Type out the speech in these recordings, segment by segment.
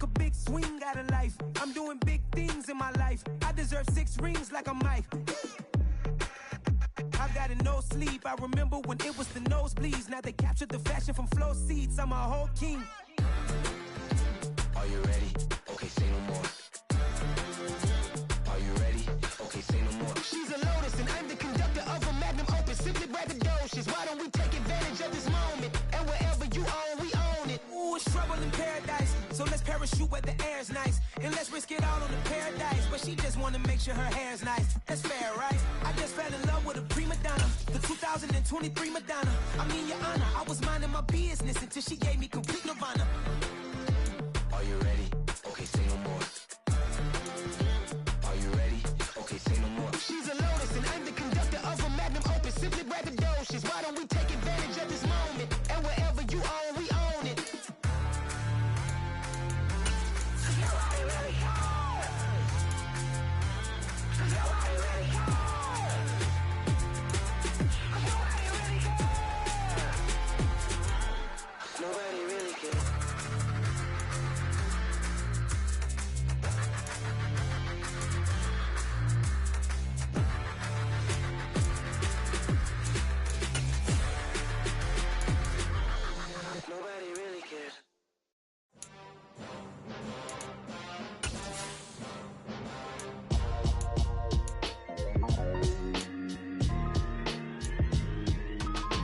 a big swing out of life. I'm doing big things in my life. I deserve 6 rings like I'm Mike. I've got a no sleep. I remember when it was the nosebleeds. Now they captured the fashion from flow seats. I'm a whole king. Are you ready? Okay, say no more. Are you ready? Okay, say no more. She's a lotus and I'm the conductor of a magnum opus. Simply braggadocious. Why don't we take advantage of this moment? And wherever you own, we own it. Ooh, it's trouble in paradise. So let's parachute where the air's nice. And let's risk it all on the paradise. But she just wanna make sure her hair's nice. That's fair, right? I just fell in love with a prima donna. The 2023 Madonna. I mean, your honor, I was minding my business until she gave me complete nirvana. Are you ready? Okay, say no more. Are you ready? Okay, say no more. She's a lotus and I'm the conductor of a magnum opus. Simply braggadocious. Why don't we take advantage of this moment? And wherever you own, we own it. Nobody really cares. Nobody really cares.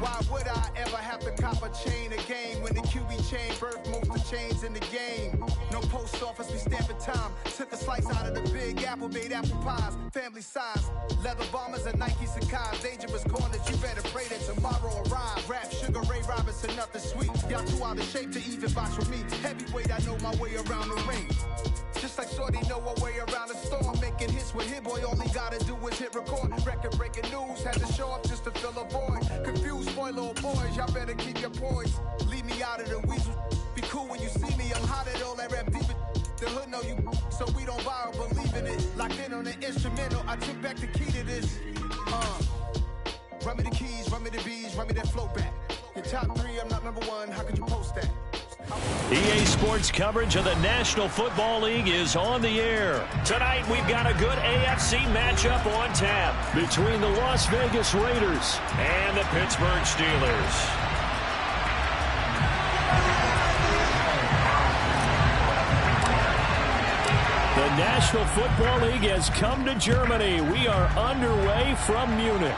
Why would I ever have to cop a chain again when the QB chain birthed most of the chains in the game? No post office, we stamping time. Took a slice out of the big apple, made apple pies, family size. Leather bombers and Nike Sacai's. Dangerous corners, you better pray that tomorrow arrive. Rap, Sugar Ray Robinson, nothing sweet. Y'all too out of shape to even box with me. Heavyweight, I know my way around the ring. Just like Shorty know her way around the storm. Making hits with Hit Boy, all he gotta do is hit record. Record breaking news, had to show up just to fill a void. Confused boy, little boys, y'all better keep your poise. Leave me out of the weasel. Be cool when you see me, I'm hot at all that rap deep. The hood know you, so we don't borrow, believe in it. Locked in on the instrumental, I took back the key to this. Run me the keys, run me the bees, run me that flow back. Your top 3, I'm not number 1, how could you post that? EA Sports coverage of the National Football League is on the air. Tonight, we've got a good AFC matchup on tap between the Las Vegas Raiders and the Pittsburgh Steelers. The National Football League has come to Germany. We are underway from Munich.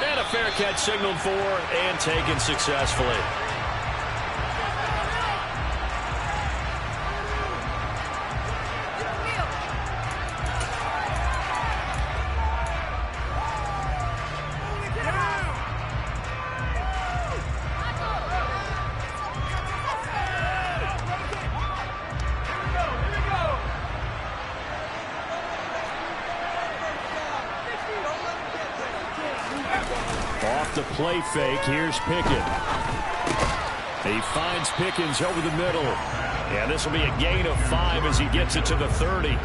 And a fair catch signaled for and taken successfully. Off the play fake, here's Pickett. He finds Pickens over the middle. And this will be a gain of 5 as he gets it to the 30.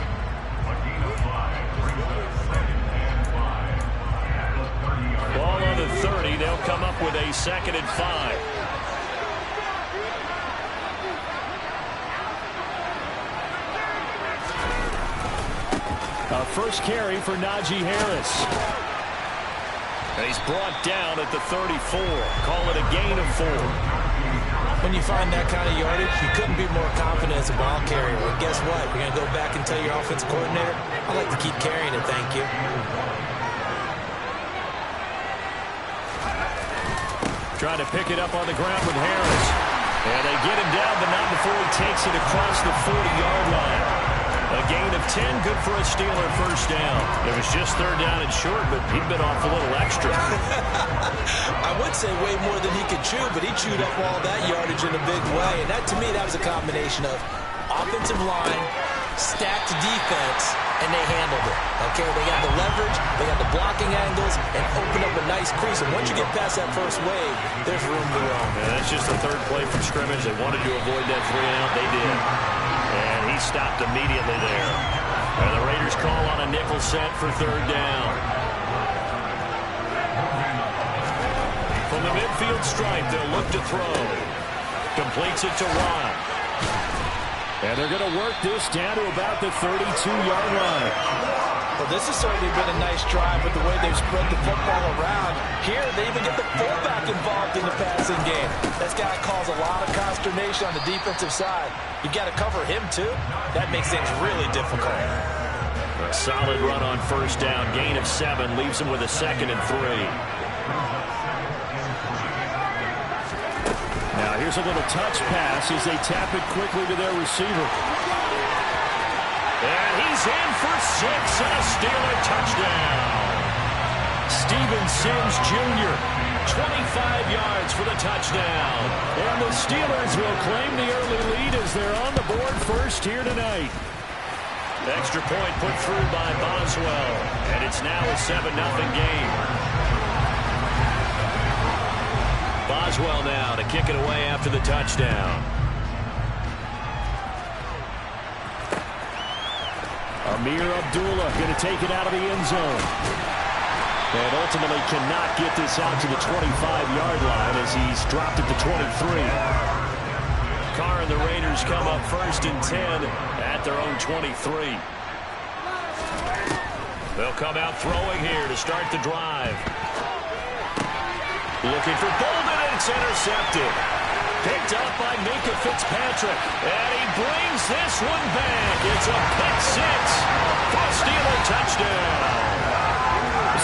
Ball on the 30, they'll come up with a 2nd and 5. A first carry for Najee Harris. And he's brought down at the 34. Call it a gain of 4. When you find that kind of yardage, you couldn't be more confident as a ball carrier. Well, guess what? You're going to go back and tell your offensive coordinator, I'd like to keep carrying it, thank you. Trying to pick it up on the ground with Harris. And they get him down, but not before he takes it across the 40-yard line. A gain of 10, good for a Steeler first down. It was just 3rd down and short, but he bit off a little extra. I would say way more than he could chew, but he chewed up all that yardage in a big way. And that, to me, that was a combination of offensive line, stacked defense, and they handled it. Okay, they got the leverage, they got the blocking angles, and opened up a nice crease. And once you get past that first wave, there's room to roam. And that's just the 3rd play from scrimmage. They wanted to avoid that 3-and-out. They did. And he stopped immediately there. And the Raiders call on a nickel set for 3rd down. From the midfield stripe, they'll look to throw. Completes it to Watt. And they're going to work this down to about the 32-yard line. Well, this has certainly been a nice drive with the way they've spread the football around. Here, they even get the fullback involved in the passing game. That's got to cause a lot of consternation on the defensive side. You've got to cover him, too. That makes things really difficult. A solid run on first down. Gain of 7 leaves him with a 2nd and 3. Now here's a little touch pass as they tap it quickly to their receiver. And he's in for 6 and a Steeler touchdown. Steven Sims Jr., 25 yards for the touchdown. And the Steelers will claim the early lead as they're on the board first here tonight. Extra point put through by Boswell. And it's now a 7-0 game. Boswell now to kick it away after the touchdown. Amir Abdullah going to take it out of the end zone. And ultimately cannot get this out to the 25-yard line as he's dropped it to 23. Carr and the Raiders come up 1st and 10 at their own 23. They'll come out throwing here to start the drive. Looking for Bolden, and it's intercepted. Picked up by Minkah Fitzpatrick. And he brings this one back. It's a pick 6 for a Steeler touchdown.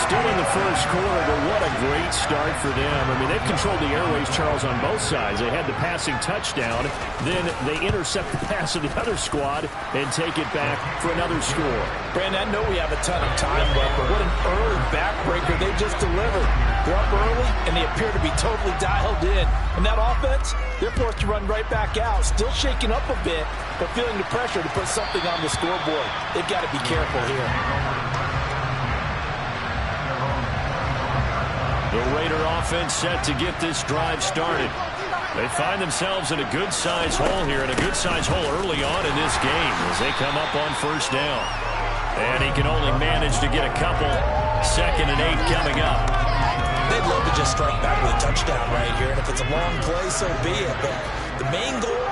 Still in the first quarter, but what a great start for them. I mean, they've controlled the airways, Charles, on both sides. They had the passing touchdown. Then they intercept the pass of the other squad and take it back for another score. Brandon, I know we have a ton of time left, but what an early backbreaker they just delivered. They're up early, and they appear to be totally dialed in. And that offense, they're forced to run right back out, still shaking up a bit, but feeling the pressure to put something on the scoreboard. They've got to be careful here. The Raider offense set to get this drive started. They find themselves in a good-sized hole here, and a good-sized hole early on in this game as they come up on first down. And he can only manage to get a couple. 2nd and 8 coming up. They'd love to just strike back with a touchdown right here, and if it's a long play, so be it. But the main goal,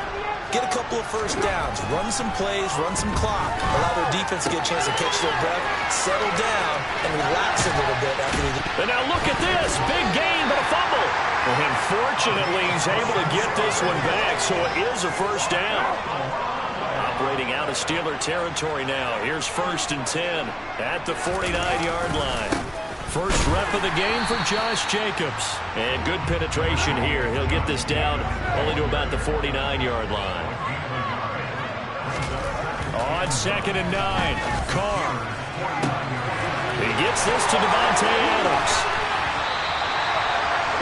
get a couple of first downs, run some plays, run some clock, allow their defense to get a chance to catch their breath, settle down, and relax a little bit after they... And now look at this. Big gain, but a fumble. And fortunately, he's able to get this one back, so it is a first down. Operating out of Steeler territory now. Here's 1st and 10 at the 49-yard line. First rep of the game for Josh Jacobs. And good penetration here. He'll get this down only to about the 49-yard line. On 2nd and 9, Carr. He gets this to Devontae Adams.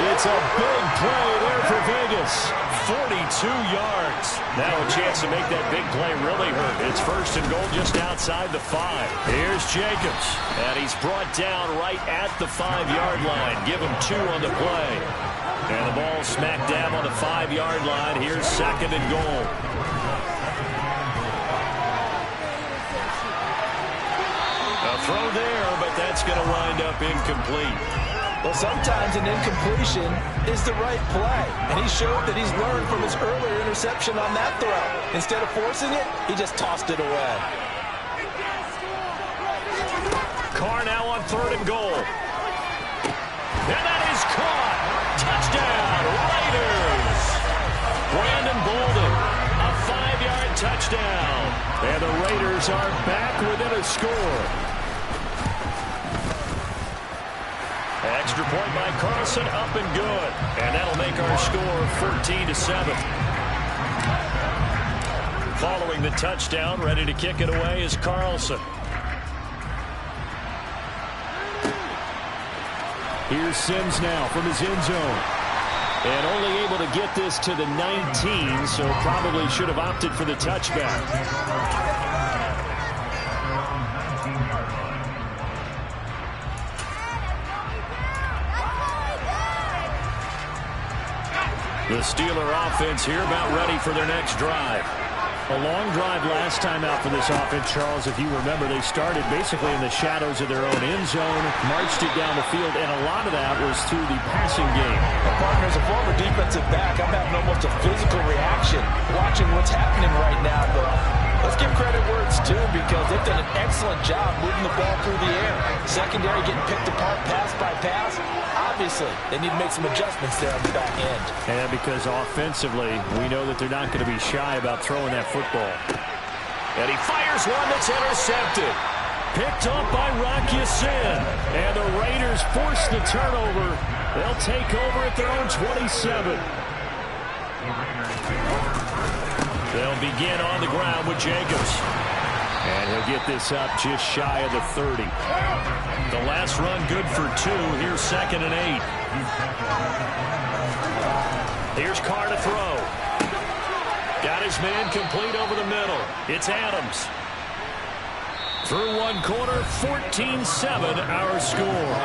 It's a big play there for Vegas. 42 yards. Now a chance to make that big play really hurt. It's 1st and goal just outside the 5. Here's Jacobs. And he's brought down right at the 5-yard line. Give him 2 on the play. And the ball smack dab on the 5-yard line. Here's 2nd and goal. A throw there, but that's going to wind up incomplete. Well, sometimes an incompletion is the right play, and he showed that he's learned from his earlier interception on that throw. Instead of forcing it, he just tossed it away. Carr now on 3rd and goal. And that is caught. Touchdown, Raiders. Brandon Bolden, a 5-yard touchdown. And the Raiders are back within a score. Extra point by Carlson, up and good. And that'll make our score 14-7. Following the touchdown, ready to kick it away is Carlson. Here's Sims now from his end zone. And only able to get this to the 19, so probably should have opted for the touchback. The Steeler offense here about ready for their next drive. A long drive last time out for this offense, Charles. If you remember, they started basically in the shadows of their own end zone, marched it down the field, and a lot of that was through the passing game. Well, partner, as a former defensive back, I'm having almost a physical reaction watching what's happening right now. But let's give credit where it's due, because they've done an excellent job moving the ball through the air. Secondary getting picked apart pass by pass. Obviously, they need to make some adjustments there on the back end. And because offensively, we know that they're not going to be shy about throwing that football. And he fires one that's intercepted. Picked up by Rocky Sin. And the Raiders force the turnover. They'll take over at their own 27. They'll begin on the ground with Jacobs. And he'll get this up just shy of the 30. The last run good for 2. Here's 2nd and 8. Here's Carr to throw. Got his man complete over the middle. It's Adams. Through one quarter, 14-7 our score.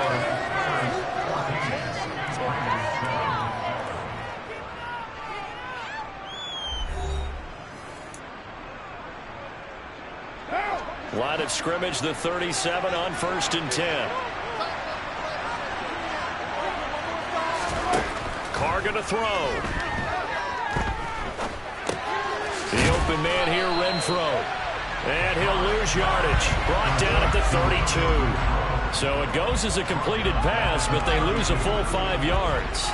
Line of scrimmage, the 37 on 1st and 10. Carr going to throw. The open man here, Renfro. And he'll lose yardage. Brought down at the 32. So it goes as a completed pass, but they lose a full 5 yards.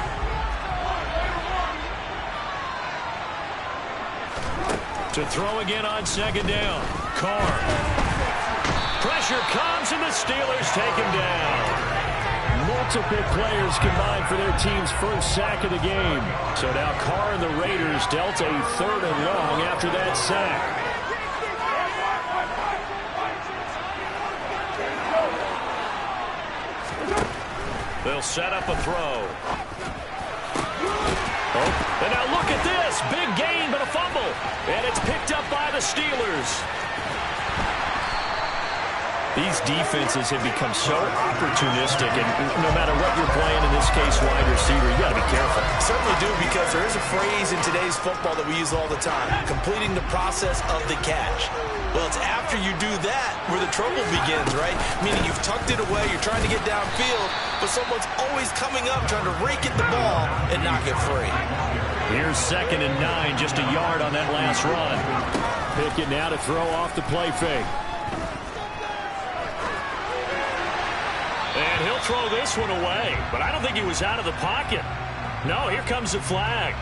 To throw again on 2nd down. Carr. Pressure comes, and the Steelers take him down. Multiple players combined for their team's first sack of the game. So now Carr and the Raiders dealt a 3rd and long after that sack. They'll set up a throw. Oh, and now look at this. Big gain, but a fumble. And it's picked up by the Steelers. These defenses have become so opportunistic, and no matter what you're playing, in this case, wide receiver, you got to be careful. Certainly do, because there is a phrase in today's football that we use all the time, completing the process of the catch. Well, it's after you do that where the trouble begins, right? Meaning you've tucked it away, you're trying to get downfield, but someone's always coming up trying to rake at the ball and knock it free. Here's 2nd and 9, just a yard on that last run. Pickett now to throw off the play fake. And he'll throw this one away, but I don't think he was out of the pocket. No, here comes the flag.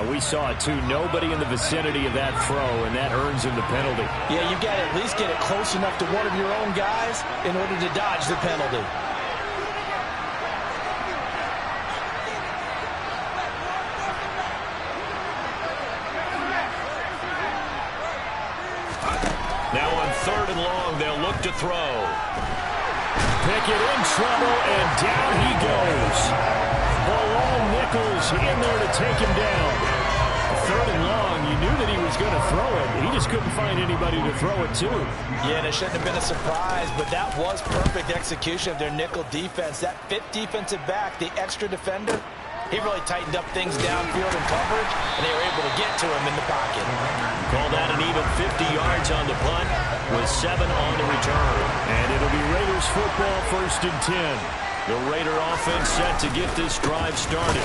We saw it, too. Nobody in the vicinity of that throw, and that earns him the penalty. Yeah, you've got to at least get it close enough to one of your own guys in order to dodge the penalty. Now on 3rd and long, they'll look to throw. Pickett in trouble, and down he goes. Malone Nichols in there to take him down. 3rd and long, you knew that he was going to throw it. He just couldn't find anybody to throw it to. Yeah, and it shouldn't have been a surprise, but that was perfect execution of their nickel defense. That 5th defensive back, the extra defender, he really tightened up things downfield in coverage, and they were able to get to him in the pocket. Call that an even 50 yards on the punt with 7 on the return. And it'll be Raiders football, 1st and 10. The Raider offense set to get this drive started.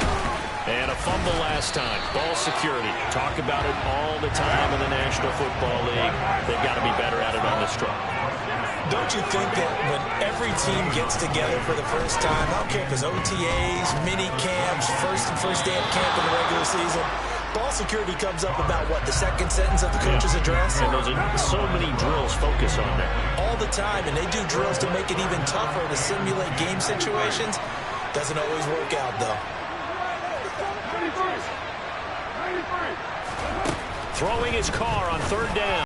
And a fumble last time. Ball security. Talk about it all the time in the National Football League. They've got to be better at it on this drive. Don't you think that when every team gets together for the first time, I don't care if it's OTAs, mini camps, first day of camp in the regular season, ball security comes up about, what, the 2nd sentence of the coach's address? And those are so many drills focus on that. All the time, and they do drills to make it even tougher to simulate game situations. Doesn't always work out, though. Throwing his Carr on 3rd down.